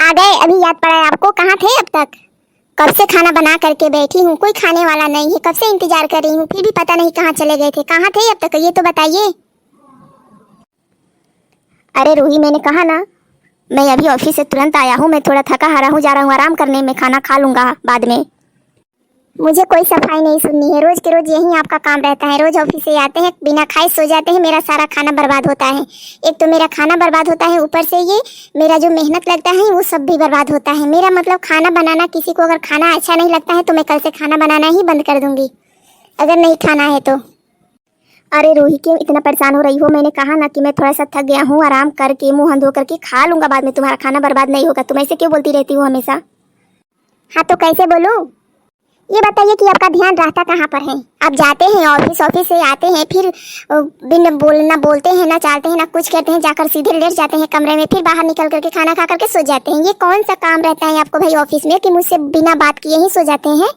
आ गए, अभी याद पड़ा है आपको? कहाँ थे अब तक? कब से खाना बना करके बैठी हूँ, कोई खाने वाला नहीं है, कब से इंतजार कर रही हूँ, फिर भी पता नहीं कहाँ चले गए थे। कहाँ थे अब तक, ये तो बताइए। अरे रूही, मैंने कहा ना, मैं अभी ऑफिस से तुरंत आया हूँ। मैं थोड़ा थका हारा हूँ, जा रहा हूँ आराम करने में, खाना खा लूंगा बाद में। मुझे कोई सफाई नहीं सुननी है। रोज के रोज यही आपका काम रहता है। रोज ऑफिस से आते हैं, बिना खाए सो जाते हैं, मेरा सारा खाना बर्बाद होता है। एक तो मेरा खाना बर्बाद होता है, ऊपर से ये मेरा जो मेहनत लगता है वो सब भी बर्बाद होता है। मेरा मतलब खाना बनाना, किसी को अगर खाना अच्छा नहीं लगता है तो मैं कल से खाना बनाना ही बंद कर दूंगी, अगर नहीं खाना है तो। अरे रूही, क्यों इतना परेशान हो रही हो? मैंने कहा ना कि मैं थोड़ा सा थक गया हूँ, आराम करके मुंह हाथ धो करके खा लूंगा बाद में, तुम्हारा खाना बर्बाद नहीं होगा। तुम ऐसे क्यों बोलती रहती हो हमेशा? हाँ तो कैसे बोलूँ? ये बताइए कि आपका ध्यान रहता कहाँ पर है? आप जाते हैं ऑफिस, ऑफिस से आते हैं, फिर बिन बोलना बोलते हैं, ना चालते हैं, ना कुछ करते हैं, जाकर सीधे लेट जाते हैं कमरे में, फिर बाहर निकल करके खाना खा करके सो जाते हैं। ये कौन सा काम रहता है आपको भाई ऑफिस में कि मुझसे बिना बात किए ही सो जाते हैं?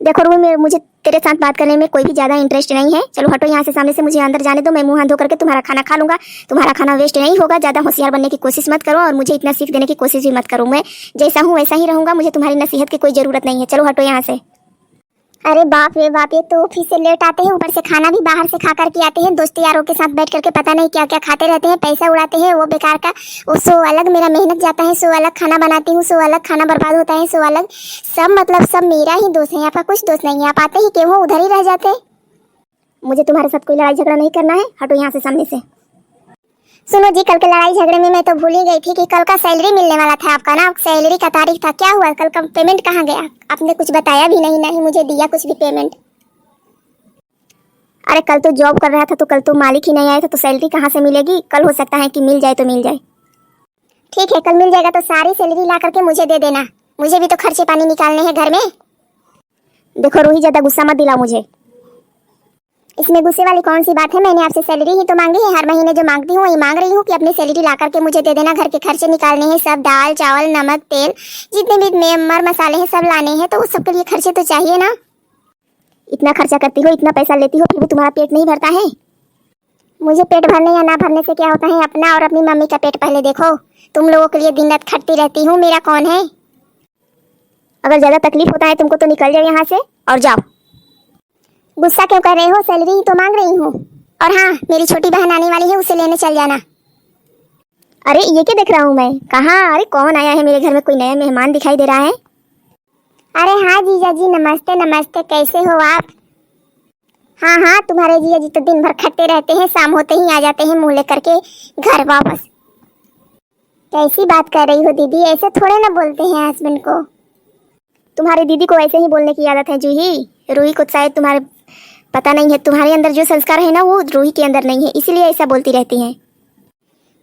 देखो रूही, मुझे तेरे साथ बात करने में कोई भी ज्यादा इंटरेस्ट नहीं है। चलो हटो यहाँ से, सामने से मुझे अंदर जाने दो। मैं मुंह हाथ धो करके तुम्हारा खाना खा लूंगा। तुम्हारा खाना वेस्ट नहीं होगा। ज्यादा होशियार बनने की कोशिश मत करो और मुझे इतना सीख देने की कोशिश भी मत करो। मैं जैसा हूँ वैसा ही रहूंगा, मुझे तुम्हारी नसीहत की कोई जरूरत नहीं है। चलो हटो यहाँ से। अरे बाप रे बाप, ये तो ऑफिस से लेट आते हैं, ऊपर से खाना भी बाहर से खा करके आते हैं। दोस्त यारों के साथ बैठ करके पता नहीं क्या क्या खाते रहते हैं, पैसा उड़ाते हैं वो बेकार का। वो सो अलग मेरा मेहनत जाता है, सो अलग खाना बनाती हूँ, सो अलग खाना बर्बाद होता है, सो अलग सब, मतलब सब मेरा ही दोष है, आपका कुछ दोष नहीं है। आप आते ही क्यों हो, उधर ही रह जाते। मुझे तुम्हारे साथ कोई लड़ाई झगड़ा नहीं करना है, हटो यहाँ से सामने से। सुनो जी, कल के लड़ाई झगड़े में मैं तो भूल ही गई थी कि कल का सैलरी मिलने वाला था आपका ना, सैलरी का तारीख था। क्या हुआ, कल का पेमेंट कहाँ गया? आपने कुछ बताया भी नहीं, नहीं मुझे दिया कुछ भी पेमेंट। अरे कल तो जॉब कर रहा था, तो कल तो मालिक ही नहीं आया था, तो सैलरी कहाँ से मिलेगी? कल हो सकता है कि मिल जाए तो मिल जाए। ठीक है, कल मिल जाएगा तो सारी सैलरी ला करके मुझे दे देना, मुझे भी तो खर्चे पानी निकालने हैं घर में। देखो रूही, ज्यादा गुस्सा मत दिलाओ मुझे। इसमें गुस्से वाली कौन सी बात है? मैंने आपसे सैलरी ही तो मांगी है, हर महीने जो मांगती हूँ वही मांग रही हूँ कि अपनी सैलरी ला करके मुझे दे देना। घर के खर्चे निकालने हैं, सब दाल चावल नमक तेल जितने भी मर मसाले हैं सब लाने हैं, तो उस सब के लिए खर्चे तो चाहिए ना। इतना खर्चा करती हो, इतना पैसा लेती हो, फिर भी तुम्हारा पेट नहीं भरता है? मुझे पेट भरने या ना भरने से क्या होता है? अपना और अपनी मम्मी का पेट पहले देखो। तुम लोगों के लिए दिन रात खटती रहती हूँ, मेरा कौन है? अगर ज्यादा तकलीफ होता है तुमको तो निकल जाओ यहाँ से और जाओ। गुस्सा क्यों कर रहे हो? सैलरी ही तो मांग रही हूँ। और हाँ, मेरी छोटी बहन आने वाली है, उसे लेने चल जाना। अरे ये क्या देख रहा हूँ मैं? कहाँ? अरे कौन आया है मेरे घर में? कोई नया मेहमान दिखाई दे रहा है। अरे हाँ जीजा जी, नमस्ते नमस्ते, कैसे हो आप? हाँ हाँ, तुम्हारे जीजा जी तो दिन भर खट्टे रहते हैं, शाम होते ही आ जाते हैं मुँह लेकर के घर वापस। कैसी बात कर रही हो दीदी, ऐसे थोड़े ना बोलते हैं हस्बैंड को। तुम्हारी दीदी को ऐसे ही बोलने की आदत है जूही। रूही को शायद तुम्हारे पता नहीं है, तुम्हारे अंदर जो संस्कार है ना वो रूही के अंदर नहीं है, इसीलिए ऐसा बोलती रहती हैं।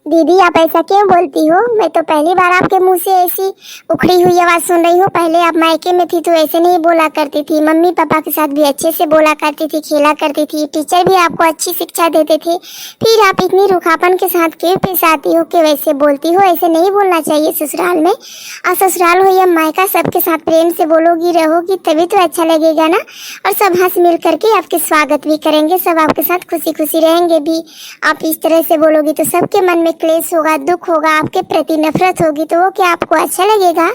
दीदी आप ऐसा क्यों बोलती हो? मैं तो पहली बार आपके मुंह से ऐसी उखड़ी हुई आवाज सुन रही हूँ। पहले आप मायके में थी तो ऐसे नहीं बोला करती थी, मम्मी पापा के साथ भी अच्छे से बोला करती थी, खेला करती थी, टीचर भी आपको अच्छी शिक्षा देते थे। फिर आप इतनी रूखापन के साथ क्यों पेश आती हो कि वैसे बोलती हो? ऐसे नहीं बोलना चाहिए ससुराल में। और ससुराल हो या मायका, सबके साथ प्रेम से बोलोगी रहोगी तभी तो अच्छा लगेगा ना। और सब हंस मिल करके आपके स्वागत भी करेंगे, सब आपके साथ खुशी खुशी रहेंगे भी। आप इस तरह से बोलोगी तो सबके मन में क्लेश होगा, दुख होगा, आपके प्रति नफरत होगी, तो वो क्या आपको अच्छा लगेगा?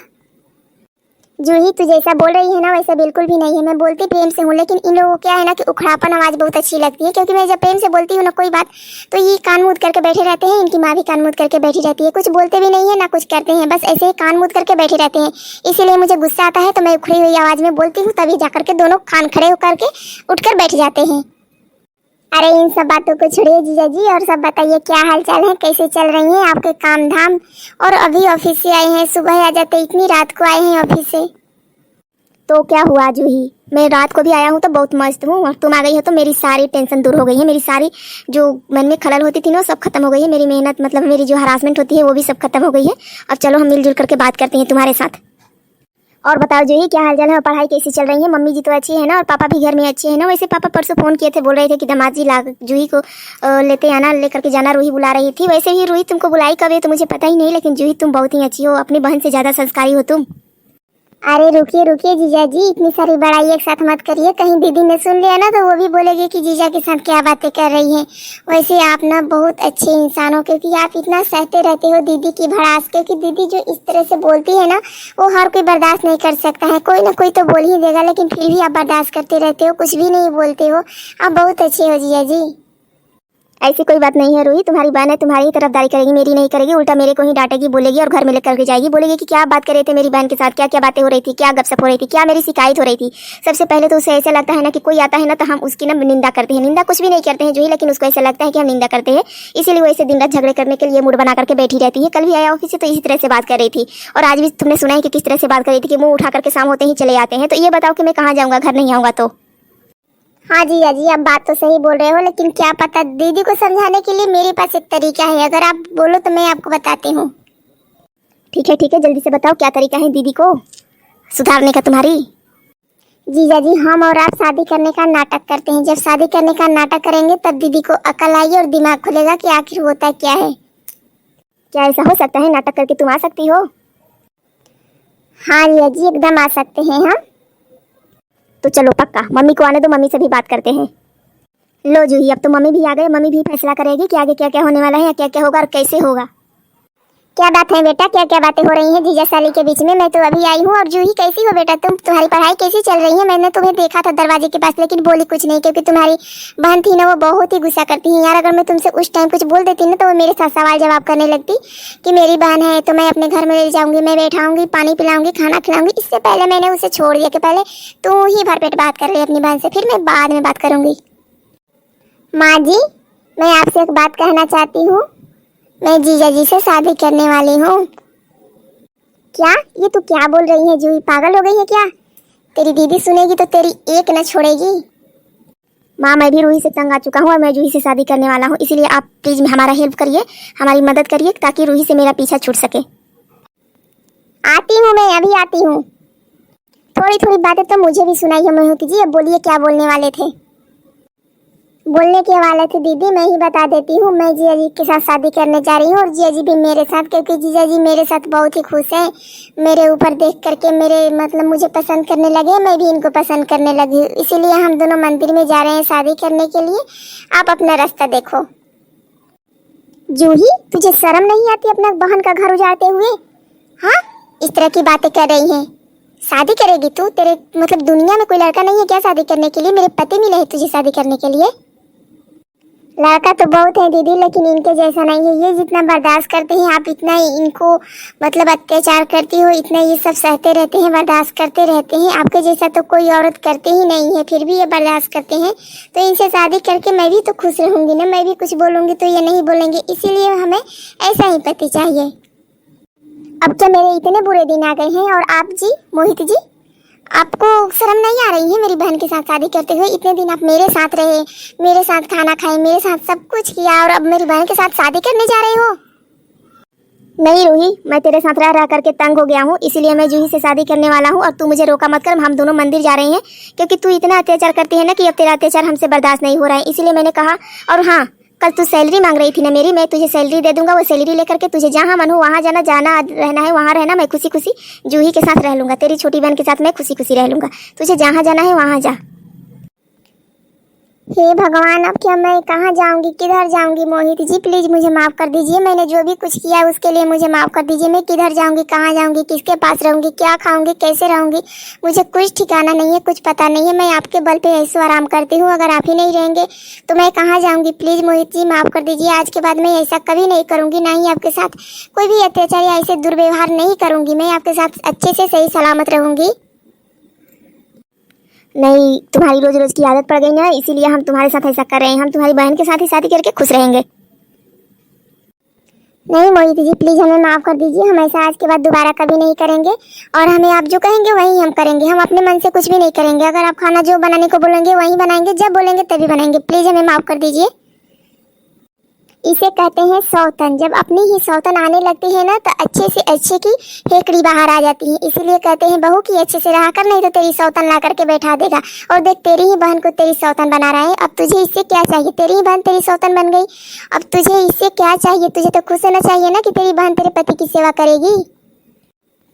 जूही तू जैसा बोल रही है ना वैसा बिल्कुल भी नहीं है। मैं बोलती प्रेम से हूँ, लेकिन इन लोगों को क्या है ना कि उखड़ापन आवाज बहुत अच्छी लगती है, क्योंकि मैं जब प्रेम से बोलती हूँ ना कोई बात, तो ये कान मूंद करके बैठे रहते हैं। इनकी माँ भी कान मूंद करके बैठी रहती है, कुछ बोलते भी नहीं है ना कुछ करते हैं, बस ऐसे ही कान मूंद करके बैठे रहते हैं। इसीलिए मुझे गुस्सा आता है तो मैं उखड़ी हुई आवाज में बोलती हूँ, तभी जाकर के दोनों कान खड़े होकर के उठकर बैठ जाते हैं। अरे इन सब बातों को छोड़िए जीजा जी, और सब बताइए क्या हाल चाल है, कैसे चल रही हैं आपके काम धाम? और अभी ऑफिस से आए हैं, सुबह आ जाते, इतनी रात को आए हैं ऑफिस से। तो क्या हुआ जूही, मैं रात को भी आया हूँ तो बहुत मस्त हूँ, और तुम आ गई हो तो मेरी सारी टेंशन दूर हो गई है। मेरी सारी जो मन में खलल होती थी ना सब खत्म हो गई है। मेरी मेहनत मतलब मेरी जो हरासमेंट होती है वो भी सब खत्म हो गई है। अब चलो हम मिलजुल करके बात करते हैं तुम्हारे साथ। और बताओ जूही, क्या हाल चाल है, पढ़ाई कैसी चल रही है? मम्मी जी तो अच्छी है ना, और पापा भी घर में अच्छे हैं ना? वैसे पापा परसों फोन किए थे, बोल रहे थे कि दामाद जी ला जूही को लेते आना, लेकर के जाना, रूही बुला रही थी। वैसे ही रूही तुमको बुलाई कब है तो मुझे पता ही नहीं, लेकिन जूही तुम बहुत ही अच्छी हो, अपनी बहन से ज्यादा संस्कारी हो तुम। अरे रुकिए रुकिए जीजा जी, इतनी सारी बड़ाई एक साथ मत करिए, कहीं दीदी ने सुन लिया ना तो वो भी बोलेगी कि जीजा के साथ क्या बातें कर रही हैं। वैसे आप ना बहुत अच्छे इंसान हो, क्योंकि आप इतना सहते रहते हो दीदी की भड़ास, क्योंकि दीदी जो इस तरह से बोलती है ना वो हर कोई बर्दाश्त नहीं कर सकता है, कोई ना कोई तो बोल ही देगा, लेकिन फिर भी आप बर्दाश्त करते रहते हो, कुछ भी नहीं बोलते हो। आप बहुत अच्छे हो जीजा जी। ऐसी कोई बात नहीं है रूही, तुम्हारी बहन है, तुम्हारी तरफदारी करेगी, मेरी नहीं करेगी, उल्टा मेरे को ही डांटेगी, बोलेगी और घर में लेकर के जाएगी, बोलेगी कि क्या बात कर रहे थे मेरी बहन के साथ, क्या क्या बातें हो रही थी, क्या गपशप हो रही थी, क्या मेरी शिकायत हो रही थी। सबसे पहले तो उसे ऐसा लगता है ना कि कोई आता है ना तो हम उसकी ना निंदा करते हैं, निंदा कुछ भी नहीं करते हैं जो ही, लेकिन उसको ऐसा लगता है कि हम निंदा करते हैं, इसीलिए वो ऐसे दिन रात झगड़े करने के लिए मूड बना करके बैठी रहती है। कल भी आया ऑफिस से तो इसी तरह से बात कर रही थी, और आज भी तुमने सुना है कि किस तरह से बात कर रही थी कि मुंह उठा करके शाम होते ही चले आते हैं। तो ये बताओ कि मैं कहाँ जाऊँगा, घर नहीं आऊँगा तो। हाँ जी जी, आप बात तो सही बोल रहे हो, लेकिन क्या पता दीदी को समझाने के लिए मेरे पास एक तरीका है, अगर आप बोलो तो मैं आपको बताती हूँ। ठीक है जल्दी से बताओ, क्या तरीका है दीदी को सुधारने का तुम्हारी। जीजा जी, हम और आप शादी करने का नाटक करते हैं, जब शादी करने का नाटक करेंगे तब दीदी को अकल आएगी और दिमाग खुलेगा कि आखिर होता क्या है। क्या ऐसा हो सकता है, नाटक करके तुम आ सकती हो? हाँ जीजा जी, एकदम आ सकते हैं हम। तो चलो पक्का, मम्मी को आने दो, मम्मी से भी बात करते हैं। लो जूही, अब तो मम्मी भी आ गए, मम्मी भी फैसला करेगी कि आगे क्या क्या होने वाला है या क्या क्या होगा और कैसे होगा। क्या बात है बेटा, क्या क्या बातें हो रही हैं जीजा साली के बीच में? मैं तो अभी आई हूँ। और जूही कैसी हो बेटा, तुम्हारी पढ़ाई कैसी चल रही है? मैंने तुम्हें देखा था दरवाजे के पास, लेकिन बोली कुछ नहीं, क्योंकि तुम्हारी बहन थी ना वो बहुत ही गुस्सा करती है यार। अगर मैं तुमसे उस टाइम कुछ बोल देती ना तो वो मेरे साथ सवाल जवाब करने लगती कि मेरी बहन है तो मैं अपने घर में ले जाऊंगी, मैं बैठाऊंगी, पानी पिलाऊंगी, खाना खिलाऊंगी। इससे पहले मैंने उसे छोड़ दिया कि पहले तू ही भरपेट बात कर रही अपनी बहन से, फिर मैं बाद में बात करूंगी। माँ जी, मैं आपसे एक बात कहना चाहती हूँ, मैं जीजा जी से शादी करने वाली हूँ। क्या? ये तू क्या बोल रही है जूही, पागल हो गई है क्या? तेरी दीदी सुनेगी तो तेरी एक न छोड़ेगी। माँ, मैं भी रूही से तंग आ चुका हूँ और मैं जूही से शादी करने वाला हूँ, इसलिए आप प्लीज हमारा हेल्प करिए, हमारी मदद करिए, ताकि रूही से मेरा पीछा छूट सके। आती हूँ, मैं अभी आती हूँ। थोड़ी थोड़ी बातें तो मुझे भी सुनाई है मोहित जी, अब बोलिए क्या बोलने वाले थे? बोलने के वाले थे दीदी, मैं ही बता देती हूँ। मैं जीजा जी के साथ शादी करने जा रही हूँ और जीजा जी भी मेरे साथ, क्योंकि जीजा जी मेरे साथ बहुत ही खुश हैं। मेरे ऊपर देख करके मेरे मुझे पसंद करने लगे, मैं भी इनको पसंद करने लगी, इसीलिए हम दोनों मंदिर में जा रहे हैं शादी करने के लिए। आप अपना रास्ता देखो। जूही, तुझे शर्म नहीं आती अपना बहन का घर उजाड़ते हुए? हाँ, इस तरह की बातें कर रही हैं। शादी करेगी तू? तेरे दुनिया में कोई लड़का नहीं है क्या शादी करने के लिए? मेरे पति मिले हैं तुझे शादी करने के लिए? लड़का तो बहुत है दीदी, लेकिन इनके जैसा नहीं है। ये जितना बर्दाश्त करते हैं आप, इतना ही इनको अत्याचार करती हो, इतना ये सब सहते रहते हैं, बर्दाश्त करते रहते हैं। आपके जैसा तो कोई औरत करते ही नहीं है, फिर भी ये बर्दाश्त करते हैं। तो इनसे शादी करके मैं भी तो खुश रहूंगी ना, मैं भी कुछ बोलूंगी तो ये नहीं बोलेंगे, इसीलिए हमें ऐसा ही पति चाहिए। अब क्या मेरे इतने बुरे दिन आ गए हैं? और आप जी मोहित जी, आपको शर्म नहीं आ रही है मेरी बहन के साथ शादी करते हुए? इतने दिन आप मेरे साथ रहे, मेरे साथ खाना खाए, मेरे साथ सब कुछ किया, और अब मेरी बहन के साथ शादी करने जा रहे हो? नहीं रूही, मैं तेरे साथ रह करके तंग हो गया हूँ, इसीलिए मैं जूही से शादी करने वाला हूँ। और तू मुझे रोका मत कर, हम दोनों मंदिर जा रहे हैं, क्योंकि तू इतना अत्याचार करती है ना कि अब तेरा अत्याचार हमसे बर्दाश्त नहीं हो रहा है, इसीलिए मैंने कहा। और हाँ, कल तू सैलरी मांग रही थी ना मेरी, मैं तुझे सैलरी दे दूंगा, वो सैलरी लेकर के तुझे जहाँ मन हो वहाँ जाना, रहना है वहाँ रहना, मैं खुशी खुशी जूही के साथ रह लूंगा, तेरी छोटी बहन के साथ मैं खुशी खुशी रह लूंगा, तुझे जहाँ जाना है वहाँ जा। हे भगवान, अब क्या मैं कहाँ जाऊंगी, किधर जाऊंगी? मोहित जी प्लीज मुझे माफ कर दीजिए, मैंने जो भी कुछ किया उसके लिए मुझे माफ कर दीजिए। मैं किधर जाऊंगी, कहाँ जाऊंगी, किसके पास रहूंगी, क्या खाऊंगी, कैसे रहूंगी, मुझे कुछ ठिकाना नहीं है, कुछ पता नहीं है। मैं आपके बल पे ऐसो आराम करती हूँ, अगर आप ही नहीं रहेंगे तो मैं कहाँ जाऊंगी? प्लीज मोहित जी माफ कर दीजिए, आज के बाद मैं ऐसा कभी नहीं करूंगी, ना ही आपके साथ कोई भी अत्याचार या ऐसे दुर्व्यवहार नहीं करूंगी। मैं आपके साथ अच्छे से सही सलामत रहूंगी। नहीं, तुम्हारी रोज रोज की आदत पड़ गई ना, इसीलिए हम तुम्हारे साथ ऐसा कर रहे हैं, हम तुम्हारी बहन के साथ ही शादी करके खुश रहेंगे। नहीं मोहित जी प्लीज हमें माफ कर दीजिए, हम ऐसा आज के बाद दोबारा कभी नहीं करेंगे, और हमें आप जो कहेंगे वही हम करेंगे, हम अपने मन से कुछ भी नहीं करेंगे। अगर आप खाना जो बनाने को बोलेंगे वही बनाएंगे, जब बोलेंगे तभी बनाएंगे, प्लीज हमें माफ कर दीजिए। इसे कहते हैं सौतन, जब अपनी ही सौतन आने लगती है ना तो अच्छे से अच्छे की हेकड़ी बाहर आ जाती है, इसीलिए कहते हैं बहू की अच्छे से रहा कर, नहीं तो तेरी सौतन ला करके बैठा देगा। और देख, तेरी ही बहन को तेरी सौतन बना रहा है, अब तुझे इससे क्या चाहिए? तेरी ही बहन तेरी सौतन बन गई, अब तुझे इससे क्या चाहिए? तुझे तो खुश होना चाहिए ना कि तेरी बहन तेरे पति की सेवा करेगी।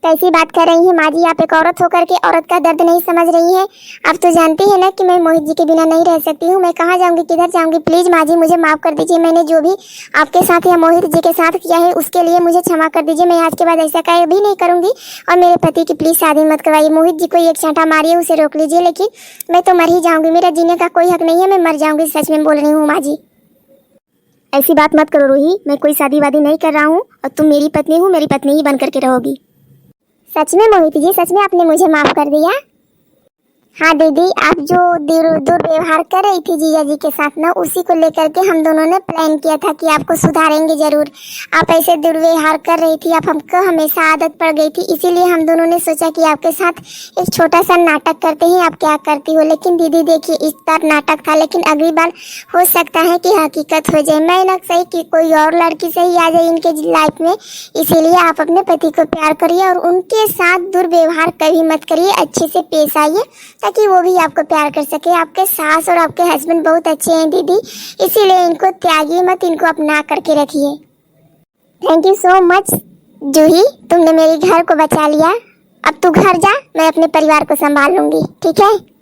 कैसी बात कर रही हैं माँ जी? आप एक औरत होकर के औरत का दर्द नहीं समझ रही हैं। आप तो जानती हैं ना कि मैं मोहित जी के बिना नहीं रह सकती हूँ। मैं कहाँ जाऊँगी, किधर जाऊँगी? प्लीज़ माँ जी मुझे माफ़ कर दीजिए। मैंने जो भी आपके साथ या मोहित जी के साथ किया है उसके लिए मुझे क्षमा कर दीजिए। मैं आज के बाद ऐसा कभी नहीं करूँगी। और मेरे पति की प्लीज़ शादी मत करवाइए। मोहित जी को एक चांटा मारिए, उसे रोक लीजिए, लेकिन मैं तो मर ही जाऊँगी। मेरा जीने का कोई हक नहीं है, मैं मर जाऊँगी। सच में बोल रही हूँ माँ जी। ऐसी बात मत करो रूही, मैं कोई शादी वादी नहीं कर रहा हूँ और तुम मेरी पत्नी हो, मेरी पत्नी ही बन करके रहोगी। सच में मोहित जी, सच में आपने मुझे माफ कर दिया? हाँ दीदी, आप जो दुर्व्यवहार कर रही थी जीजा जी के साथ ना, उसी को लेकर के हम दोनों ने प्लान किया था कि आपको सुधारेंगे जरूर। आप ऐसे दुर्व्यवहार कर रही थी, आप हमको हमेशा आदत पड़ गई थी, इसीलिए हम दोनों ने सोचा कि आपके साथ एक छोटा सा नाटक करते हैं, आप क्या करती हो। लेकिन दीदी देखिए, इस बार नाटक था, लेकिन अगली बार हो सकता है कि हकीकत हो जाए। मैं ना सही कि कोई और लड़की सही आ जाए इनके लाइफ में, इसीलिए आप अपने पति को प्यार करिए और उनके साथ दुर्व्यवहार कभी मत करिए, अच्छे से पेश आइए ताकि वो भी आपको प्यार कर सके। आपके सास और आपके हस्बैंड बहुत अच्छे हैं दीदी, इसीलिए इनको त्यागिए मत, इनको अपना करके रखिए। थैंक यू सो मच जूही, तुमने मेरे घर को बचा लिया। अब तू घर जा, मैं अपने परिवार को संभाल लूंगी, ठीक है।